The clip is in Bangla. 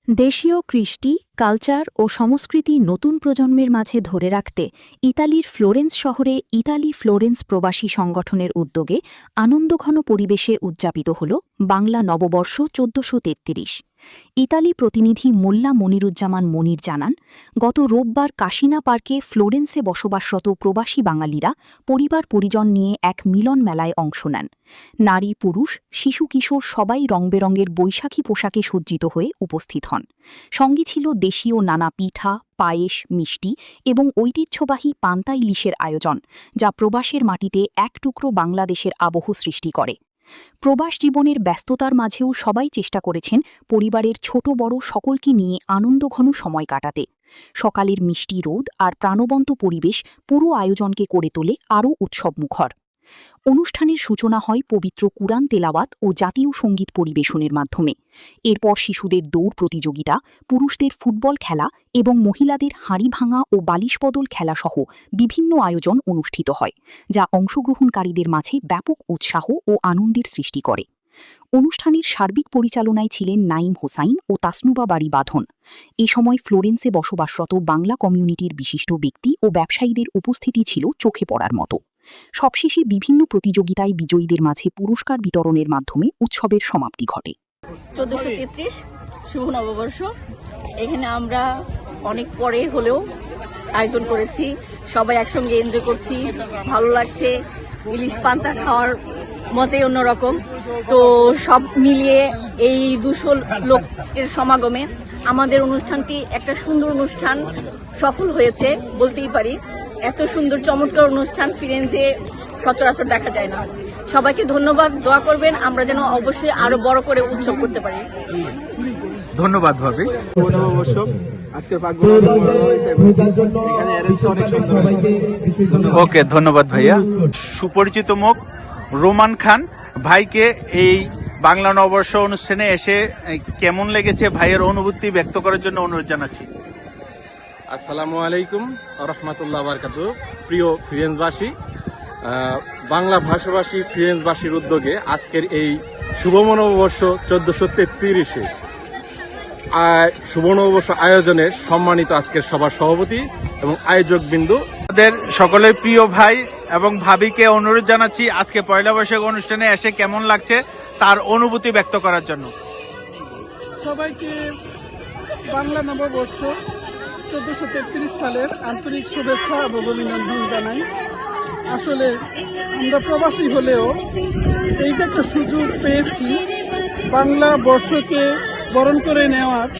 দেশীয় কৃষ্টি, কালচার ও সংস্কৃতি নতুন প্রজন্মের মাঝে ধরে রাখতে ইতালির ফ্লোরেন্স শহরে ইতালি ফ্লোরেন্স প্রবাসী সংগঠনের উদ্যোগে আনন্দঘন পরিবেশে উদযাপিত হল বাংলা নববর্ষ ১৪৩৩। ইতালি প্রতিনিধি মোল্লা মনিরুজ্জামান মনির জানান, গত রোববার কাশিনা পার্কে ফ্লোরেন্সে বসবাসরত প্রবাসী বাঙালিরা পরিবার পরিজন নিয়ে এক মিলন মেলায় অংশ নেন। নারী, পুরুষ, শিশু, কিশোর সবাই রংবেরঙের বৈশাখী পোশাকে সজ্জিত হয়ে উপস্থিত হন। সঙ্গে ছিল দেশীয় নানা পিঠা, পায়েস, মিষ্টি এবং ঐতিহ্যবাহী পান্তা ইলিশের আয়োজন, যা প্রবাসের মাটিতে এক টুকরো বাংলাদেশের আবহ সৃষ্টি করে। প্রবাস জীবনের ব্যস্ততার মাঝেও সবাই চেষ্টা করেছেন পরিবারের ছোট বড় সকলকে নিয়ে আনন্দঘন সময় কাটাতে। সকালের মিষ্টি রোদ আর প্রাণবন্ত পরিবেশ পুরো আয়োজনকে করে তোলে আরও উৎসবমুখর। অনুষ্ঠানের সূচনা হয় পবিত্র কুরআন তেলাওয়াত ও জাতীয় সঙ্গীত পরিবেশনের মাধ্যমে। এরপর শিশুদের দৌড় প্রতিযোগিতা, পুরুষদের ফুটবল খেলা এবং মহিলাদের হাঁড়ি ভাঙা ও বালিশ বদল খেলাসহ বিভিন্ন আয়োজন অনুষ্ঠিত হয়, যা অংশগ্রহণকারীদের মাঝে ব্যাপক উৎসাহ ও আনন্দের সৃষ্টি করে। অনুষ্ঠানের সার্বিক পরিচালনায় ছিলেন নাইম হোসাইন ও তাসনুবা বাড়ি বাঁধন। এ সময় ফ্লোরেন্সে বসবাসরত বাংলা কমিউনিটির বিশিষ্ট ব্যক্তি ও ব্যবসায়ীদের উপস্থিতি ছিল চোখে পড়ার মতো। সবশেষে বিভিন্ন প্রতিযোগিতায় বিজয়ীদের মাঝে পুরস্কার বিতরণের মাধ্যমে উৎসবের সমাপ্তি ঘটে। ১৪৩৩ শুভ নববর্ষ। এখানে আমরা অনেক পরে হলেও আয়োজন করেছি, সবাই একসঙ্গে এনজয় করছি, ভালো লাগছে। ইলিশ পান্তা খাওয়ার মজাই অন্যরকম। তো সব মিলিয়ে এই ২০০ লোকের সমাগমে আমাদের অনুষ্ঠানটি একটা সুন্দর অনুষ্ঠান সফল হয়েছে বলতেই পারি। এত সুন্দর চমৎকার অনুষ্ঠান ফিরেন্সে সচরাচর দেখা যায় না। সবাইকে ধন্যবাদ, দোয়া করবেন আমরা যেন অবশ্যই আরো বড় করে উৎসব করতে পারি। ধন্যবাদ ভাবি। ওকে, ধন্যবাদ ভাইয়া। সুপরিচিত মুখ রোমান খান ভাইকে এই বাংলা নববর্ষ অনুষ্ঠানে এসে কেমন লেগেছে ভাইয়ের অনুভূতি ব্যক্ত করার জন্য অনুরোধ জানাচ্ছি। আসসালামু আলাইকুম রহমতুল্লাহ বারকাতু। প্রিয় ফিরেন্সবাসী, বাংলা ভাষাভাষী ফিরেন্সবাসীর উদ্যোগে আজকের এই শুভ নববর্ষ ১৪৩৩ শুভ নববর্ষ আয়োজনের সম্মানিত আজকের সভার সভাপতি এবং আয়োজক বিন্দু, আমাদের সকলের প্রিয় ভাই এবং ভাবিকে অনুরোধ জানাচ্ছি আজকে পয়লা বৈশাখ অনুষ্ঠানে এসে কেমন লাগছে তার অনুভূতি ব্যক্ত করার জন্য। সবাইকে বাংলা নববর্ষ ১৪৩৩ সালের আন্তরিক শুভেচ্ছা এবং অভিনন্দন জানাই। আসলে আমরা প্রবাসী হলেও এইটা একটা সুযোগ পেয়েছি বাংলা বর্ষকে বরণ করে নেওয়ার।